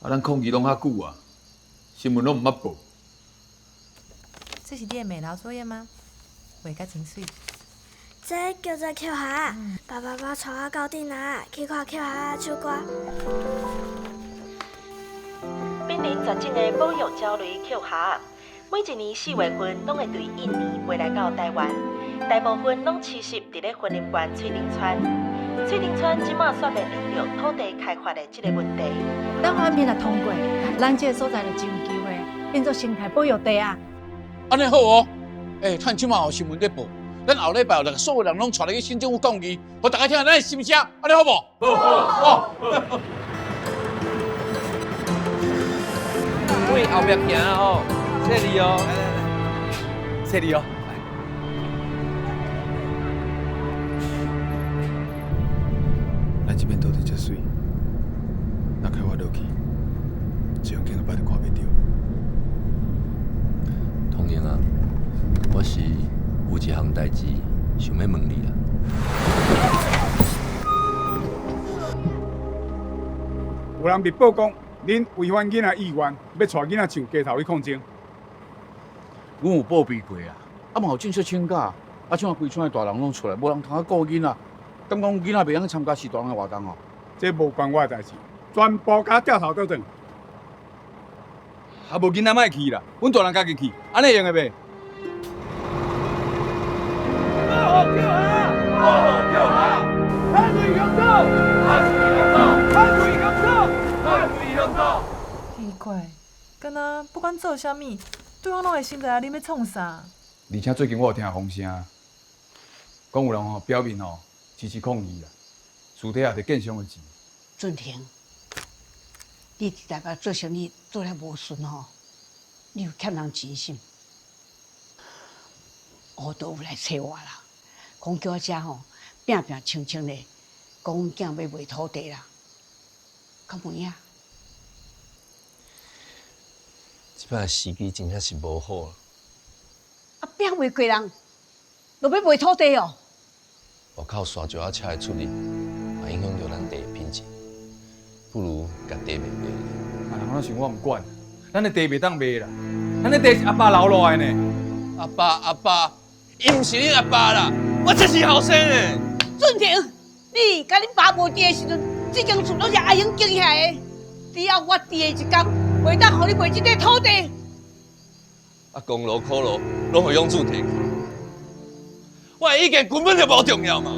咱抗议拢遐久啊，新闻拢毋捌报。这是你的美劳作业吗？画甲真水。这叫做扣鞋，爸爸带我到顶啊，去看扣鞋唱歌。濒临绝种的保育鸟类扣鞋，每一年4月份拢会对印尼飞来到台湾，大部分拢栖息伫咧森林园翠林村。翠林村即马煞面临着土地开发的这个问题。等法案片若通过，咱这个所在就真有机会变做生态保育地啊！安尼好哦，趁即马有新闻在报，咱后礼拜有所有人拢带来去新政府抗议，互大家听下咱的心声，安尼好无？好。喂，后壁行啊哦，谢你哦，谢你哦。咱这边土地遮水，若开发落去，一样景摆就看袂到。童言啊，我是有一项代志想要问你啦。有人密报讲，恁违反囡仔意愿，要带囡仔上街头去抗争。阮有报备过啊，嘛有正式请假，像规村的大人拢出来，无人通顾囡仔，敢讲囡仔袂当参加适当的活动哦。这无关我的代志，全部甲掉头倒转。啊，无囡仔莫去啦，阮大人家己去，安尼用会袂？奇怪，敢若不管做啥物，对方拢会心知影你要创啥。而且最近我有听风声，讲有人表面支持抗议啦，私底下伫建商的钱。俊廷，你伫台北做生意做了无顺你有欠人钱是？我都有来找我啦，讲叫我遮拼拼清清的，讲阮囝要卖土地啦，敢有影？即摆时机真正是无好啦。拼袂过人，就要卖土地哦。外口沙石仔车的出入，也影响到咱地的品质。不如甲地卖卖。人拢想我毋管，咱的地袂当卖啦，咱的地是阿爸留落来呢。阿爸，伊毋是恁阿爸啦，我才是后生呢。俊廷，你甲恁爸无地的时阵，这间厝拢是阿英种下的。只要我地的一天，袂当互你卖这块土地。功劳苦劳，拢互养子摕去。我的意见根本就无重要嘛。